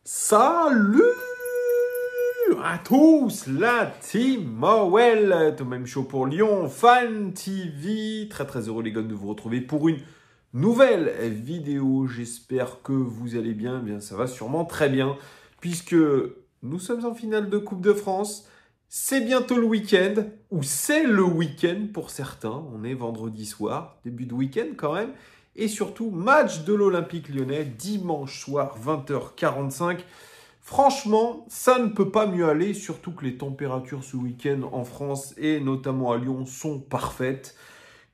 Salut à tous, la team Mowell, tout même chaud pour Lyon, Fan TV. Très heureux les gars de vous retrouver pour une nouvelle vidéo. J'espère que vous allez bien. Eh bien, ça va sûrement très bien puisque nous sommes en finale de Coupe de France. C'est bientôt le week-end, ou c'est le week-end pour certains. On est vendredi soir, début de week-end quand même. Et surtout, match de l'Olympique Lyonnais, dimanche soir, 20h45. Franchement, ça ne peut pas mieux aller, surtout que les températures ce week-end en France et notamment à Lyon sont parfaites.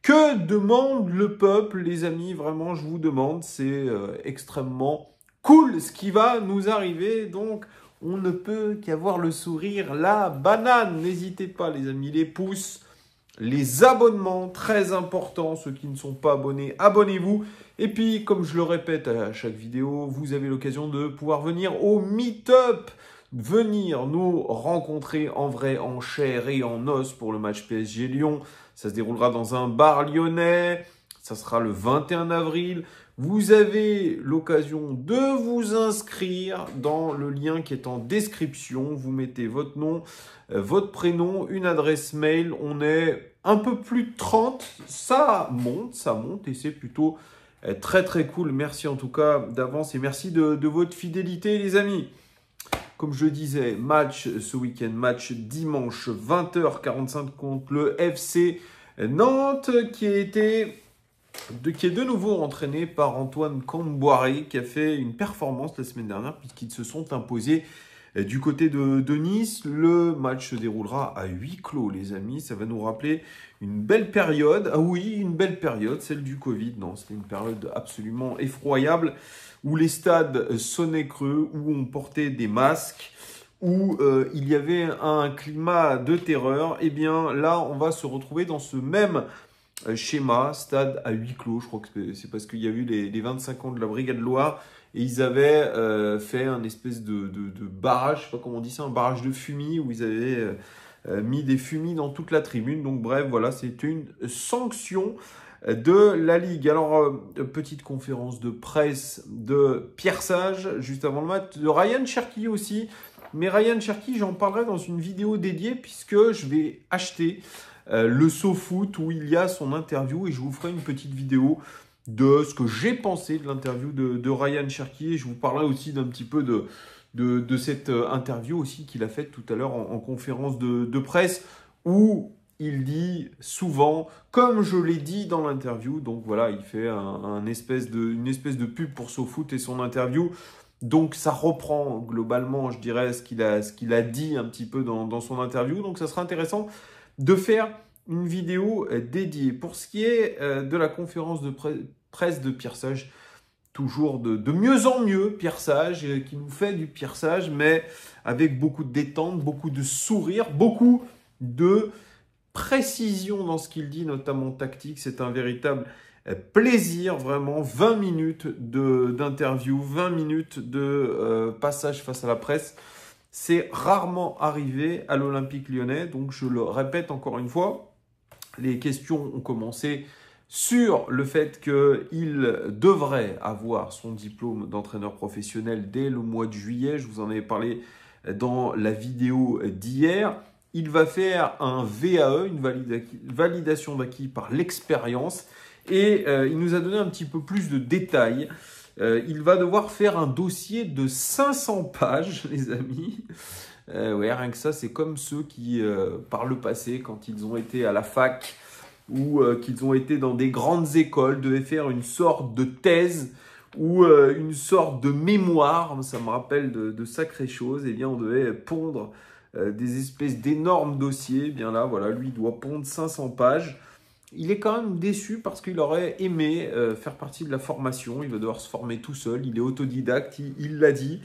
Que demande le peuple, les amis? Vraiment, je vous demande, c'est extrêmement cool ce qui va nous arriver. Donc, on ne peut qu'avoir le sourire, la banane. N'hésitez pas, les amis, les pouces, les abonnements, très importants. Ceux qui ne sont pas abonnés, abonnez-vous. Et puis, comme je le répète à chaque vidéo, vous avez l'occasion de pouvoir venir au Meet-up, venir nous rencontrer en vrai, en chair et en os pour le match PSG-Lyon. Ça se déroulera dans un bar lyonnais. Ça sera le 21 avril. Vous avez l'occasion de vous inscrire dans le lien qui est en description. Vous mettez votre nom, votre prénom, une adresse mail. On est un peu plus de 30. Ça monte et c'est plutôt très cool. Merci en tout cas d'avance et merci de votre fidélité les amis. Comme je disais, match ce week-end, match dimanche 20h45 contre le FC Nantes qui est de nouveau entraîné par Antoine Camboiré qui a fait une performance la semaine dernière puisqu'ils se sont imposés du côté de Nice. Le match se déroulera à huis clos les amis, ça va nous rappeler une belle période. Ah oui, une belle période, celle du Covid. Non, c'était une période absolument effroyable où les stades sonnaient creux, où on portait des masques, où il y avait un climat de terreur. Eh bien là, on va se retrouver dans ce même schéma, stade à huis clos. Je crois que c'est parce qu'il y a eu les 25 ans de la Brigade Loire et ils avaient fait un espèce de barrage, je sais pas comment on dit ça, un barrage de fumée où ils avaient mis des fumis dans toute la tribune. Donc bref, voilà, c'est une sanction de la Ligue. Alors, petite conférence de presse de Pierre Sage juste avant le match, de Ryan Cherki aussi. Mais Ryan Cherki, j'en parlerai dans une vidéo dédiée puisque je vais acheter le SoFoot où il y a son interview et je vous ferai une petite vidéo de ce que j'ai pensé de l'interview de Ryan Cherki et je vous parlerai aussi d'un petit peu de cette interview aussi qu'il a faite tout à l'heure en conférence de presse où il dit souvent, comme je l'ai dit dans l'interview, donc voilà, il fait une espèce de pub pour SoFoot et son interview. Donc ça reprend globalement, je dirais, ce qu'il a dit un petit peu dans son interview. Donc ça sera intéressant de faire une vidéo dédiée. Pour ce qui est de la conférence de presse de Pierre Sage, toujours de mieux en mieux, Pierre Sage, qui nous fait du Pierre Sage, mais avec beaucoup de détente, beaucoup de sourire, beaucoup de précision dans ce qu'il dit, notamment tactique. C'est un véritable plaisir, vraiment. 20 minutes d'interview, 20 minutes de passage face à la presse. C'est rarement arrivé à l'Olympique Lyonnais, donc je le répète encore une fois. Les questions ont commencé sur le fait qu'il devrait avoir son diplôme d'entraîneur professionnel dès le mois de juillet. Je vous en avais parlé dans la vidéo d'hier. Il va faire un VAE, une validation d'acquis par l'expérience. Et il nous a donné un petit peu plus de détails. Il va devoir faire un dossier de 500 pages, les amis. Ouais, rien que ça, c'est comme ceux qui, par le passé, quand ils ont été à la fac ou qu'ils ont été dans des grandes écoles, devaient faire une sorte de thèse ou une sorte de mémoire. Ça me rappelle de sacrées choses. Eh bien, on devait pondre des espèces d'énormes dossiers. Eh bien là, voilà, lui doit pondre 500 pages. Il est quand même déçu parce qu'il aurait aimé faire partie de la formation. Il va devoir se former tout seul. Il est autodidacte, il l'a dit.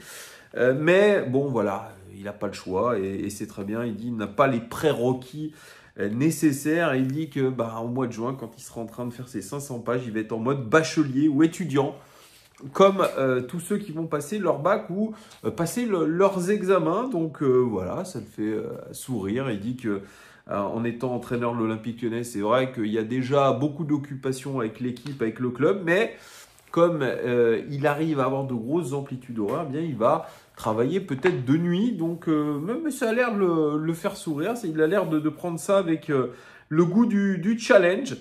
Mais bon, voilà, il n'a pas le choix et c'est très bien. Il dit qu'il n'a pas les prérequis nécessaires. Et il dit que au mois de juin, quand il sera en train de faire ses 500 pages, il va être en mode bachelier ou étudiant, comme tous ceux qui vont passer leur bac ou passer leurs examens. Donc voilà, ça le fait sourire. Il dit que en étant entraîneur de l'Olympique Lyonnais, c'est vrai qu'il y a déjà beaucoup d'occupations avec l'équipe, avec le club, mais comme il arrive à avoir de grosses amplitudes horaires, eh bien il va travailler peut-être de nuit. Donc même ça a l'air de le faire sourire. Il a l'air de prendre ça avec le goût du challenge.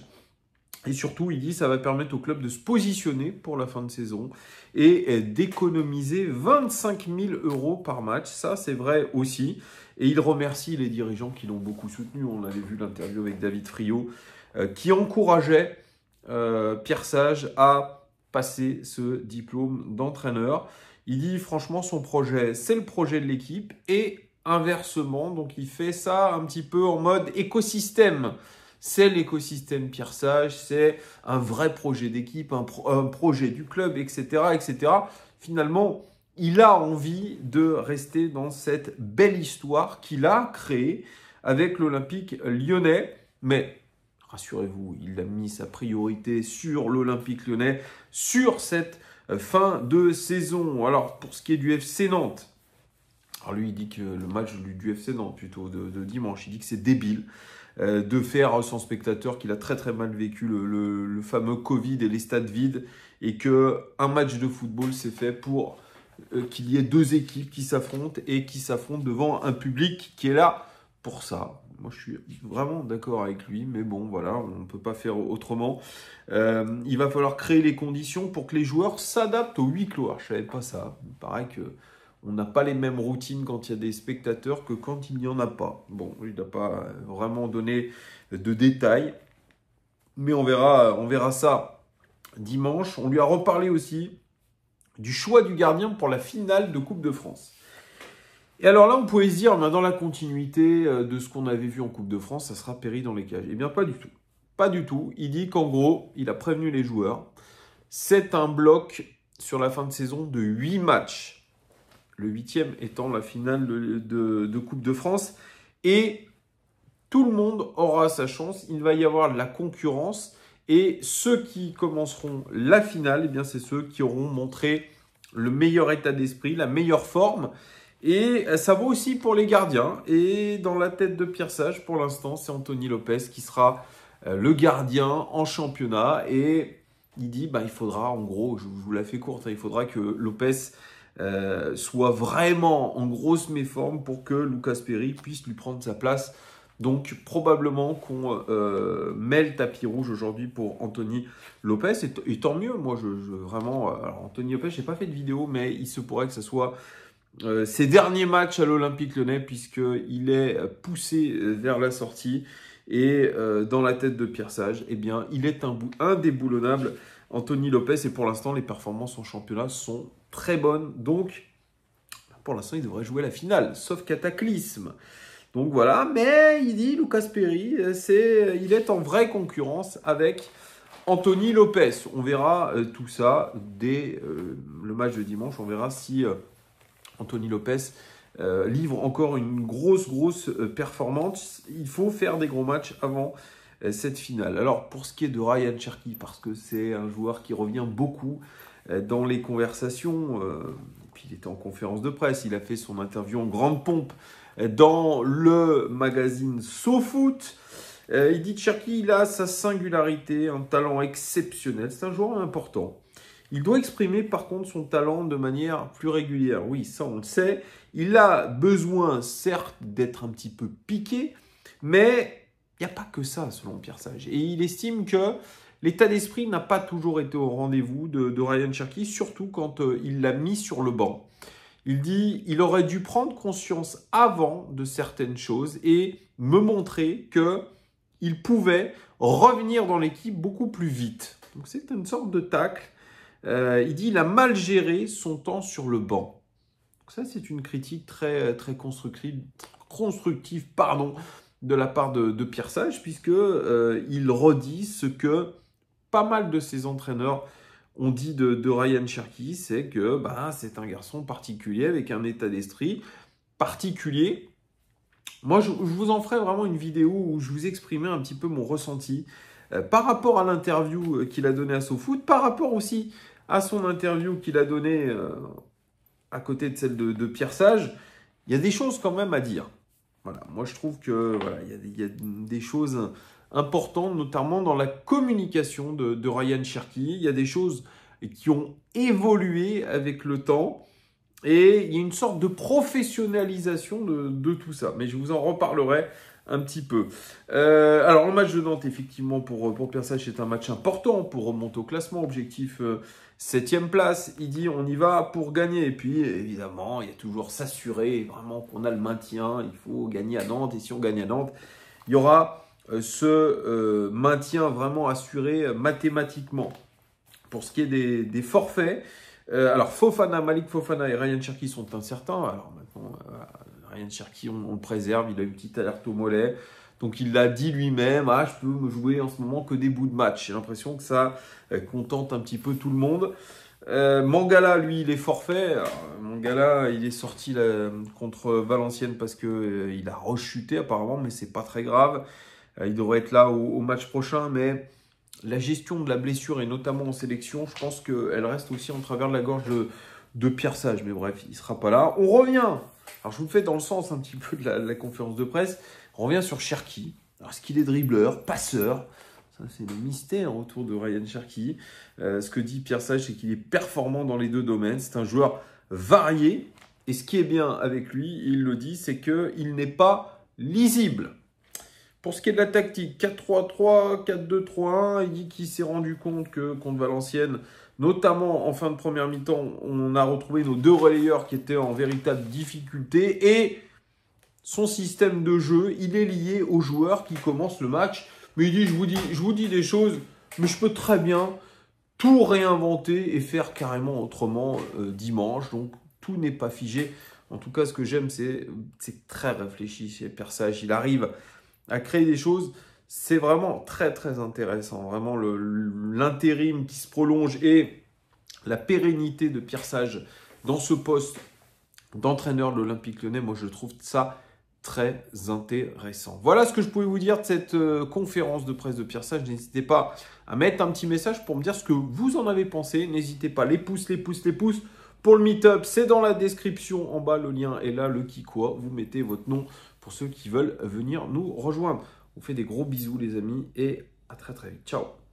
Et surtout, il dit ça va permettre au club de se positionner pour la fin de saison et d'économiser 25 000 € par match. Ça, c'est vrai aussi. Et il remercie les dirigeants qui l'ont beaucoup soutenu. On avait vu l'interview avec David Friot qui encourageait Pierre Sage à passer ce diplôme d'entraîneur. Il dit franchement son projet, c'est le projet de l'équipe et inversement. Donc il fait ça un petit peu en mode écosystème. C'est l'écosystème Pierre Sage, c'est un vrai projet d'équipe, un projet du club, etc., etc. Finalement, il a envie de rester dans cette belle histoire qu'il a créée avec l'Olympique lyonnais. Mais rassurez-vous, il a mis sa priorité sur l'Olympique lyonnais, sur cette fin de saison. Alors, pour ce qui est du FC Nantes, alors lui, il dit que le match du FC Nantes, plutôt de dimanche, il dit que c'est débile de faire sans spectateurs, qu'il a très très mal vécu le fameux Covid et les stades vides, et qu'un match de football, c'est fait pour qu'il y ait deux équipes qui s'affrontent et qui s'affrontent devant un public qui est là pour ça. Moi, je suis vraiment d'accord avec lui, mais bon, voilà, on ne peut pas faire autrement. Il va falloir créer les conditions pour que les joueurs s'adaptent au huis clos. Alors, je ne savais pas ça. Il paraît qu'on n'a pas les mêmes routines quand il y a des spectateurs que quand il n'y en a pas. Bon, il n'a pas vraiment donné de détails, mais on verra ça dimanche. On lui a reparlé aussi du choix du gardien pour la finale de Coupe de France. Et alors là, on pouvait se dire, dans la continuité de ce qu'on avait vu en Coupe de France, ça sera Péry dans les cages. Eh bien, pas du tout. Pas du tout. Il dit qu'en gros, il a prévenu les joueurs. C'est un bloc sur la fin de saison de 8 matchs. Le 8e étant la finale de Coupe de France. Et tout le monde aura sa chance. Il va y avoir de la concurrence. Et ceux qui commenceront la finale, eh bien, c'est ceux qui auront montré le meilleur état d'esprit, la meilleure forme. Et ça vaut aussi pour les gardiens. Et dans la tête de Pierre Sage, pour l'instant, c'est Anthony Lopez qui sera le gardien en championnat. Et il dit, il faudra, en gros, je vous la fais courte, il faudra que Lopez soit vraiment en grosse méforme pour que Lucas Perry puisse lui prendre sa place. Donc, probablement qu'on met le tapis rouge aujourd'hui pour Anthony Lopez. Et tant mieux, moi, vraiment... alors, Anthony Lopez, je n'ai pas fait de vidéo, mais il se pourrait que ce soit ses derniers matchs à l'Olympique lyonnais, puisqu'il est poussé vers la sortie. Et dans la tête de Pierre Sage, eh bien, il est indéboulonnable, Anthony Lopez. Et pour l'instant, les performances en championnat sont très bonnes. Donc, pour l'instant, il devrait jouer la finale, sauf cataclysme. Donc voilà, mais il dit, Lucas Perry, il est en vraie concurrence avec Anthony Lopez. On verra tout ça dès le match de dimanche. On verra si Anthony Lopez livre encore une grosse performance. Il faut faire des gros matchs avant cette finale. Alors, pour ce qui est de Ryan Cherki, parce que c'est un joueur qui revient beaucoup dans les conversations, puis il était en conférence de presse, il a fait son interview en grande pompe dans le magazine SoFoot. Il dit que Cherki, il a sa singularité, un talent exceptionnel. C'est un joueur important. Il doit exprimer par contre son talent de manière plus régulière. Oui, ça on le sait. Il a besoin certes d'être un petit peu piqué, mais il n'y a pas que ça selon Pierre Sage. Et il estime que l'état d'esprit n'a pas toujours été au rendez-vous de Ryan Cherki, surtout quand il l'a mis sur le banc. Il dit il aurait dû prendre conscience avant de certaines choses et me montrer qu'il pouvait revenir dans l'équipe beaucoup plus vite. Donc c'est une sorte de tacle. Il dit il a mal géré son temps sur le banc. Donc ça, c'est une critique très constructive de la part de Pierre Sage, puisque il redit ce que pas mal de ses entraîneurs ont dit de Ryan Cherki, c'est que c'est un garçon particulier avec un état d'esprit particulier. Moi, je vous en ferai vraiment une vidéo où je vous exprimais un petit peu mon ressenti par rapport à l'interview qu'il a donnée à SoFoot, par rapport aussi à son interview qu'il a donnée à côté de celle de Pierre Sage. Il y a des choses quand même à dire. Voilà, moi je trouve que il y a des choses importantes, notamment dans la communication de Ryan Cherki. Il y a des choses et qui ont évolué avec le temps. Et il y a une sorte de professionnalisation de tout ça. Mais je vous en reparlerai un petit peu. Alors, le match de Nantes, effectivement, pour Pierre Sage, c'est un match important pour remonter au classement. Objectif 7e place. Il dit on y va pour gagner. Et puis, évidemment, il y a toujours s'assurer vraiment qu'on a le maintien. Il faut gagner à Nantes. Et si on gagne à Nantes, il y aura ce maintien vraiment assuré mathématiquement. Pour ce qui est des forfaits, alors Malik Fofana et Ryan Cherki sont incertains. Alors maintenant, Ryan Cherki, on le préserve, il a une petite alerte au mollet. Donc il l'a dit lui-même, je peux me jouer en ce moment que des bouts de match. J'ai l'impression que ça contente un petit peu tout le monde. Mangala, lui, il est forfait. Alors, Mangala, il est sorti contre Valenciennes parce qu'il a rechuté apparemment, mais c'est pas très grave. Il devrait être là au match prochain, mais la gestion de la blessure, et notamment en sélection, je pense qu'elle reste aussi en travers de la gorge de Pierre Sage. Mais bref, il ne sera pas là. On revient. Alors, je vous le fais dans le sens un petit peu de la conférence de presse. On revient sur Cherki. Alors, est-ce qu'il est dribbleur, passeur? Ça, c'est le mystère autour de Ryan Cherki. Ce que dit Pierre Sage, c'est qu'il est performant dans les deux domaines. C'est un joueur varié. Et ce qui est bien avec lui, il le dit, c'est qu'il n'est pas lisible. Pour ce qui est de la tactique, 4-3-3, 4-2-3-1, il dit qu'il s'est rendu compte que contre Valenciennes, notamment en fin de première mi-temps, on a retrouvé nos deux relayeurs qui étaient en véritable difficulté. Et son système de jeu, il est lié aux joueurs qui commencent le match. Mais il dit, je vous dis des choses, mais je peux très bien tout réinventer et faire carrément autrement dimanche. Donc, tout n'est pas figé. En tout cas, ce que j'aime, c'est très réfléchi chez Pierre Sage. Il arrive à créer des choses. C'est vraiment très, très intéressant. Vraiment, l'intérim qui se prolonge et la pérennité de Pierre Sage dans ce poste d'entraîneur de l'Olympique Lyonnais, moi, je trouve ça très intéressant. Voilà ce que je pouvais vous dire de cette conférence de presse de Pierre Sage. N'hésitez pas à mettre un petit message pour me dire ce que vous en avez pensé. N'hésitez pas, les pouces. Pour le meet-up, c'est dans la description en bas, le lien est là, le Kikwa. Vous mettez votre nom pour ceux qui veulent venir nous rejoindre. On fait des gros bisous les amis et à très très vite. Ciao.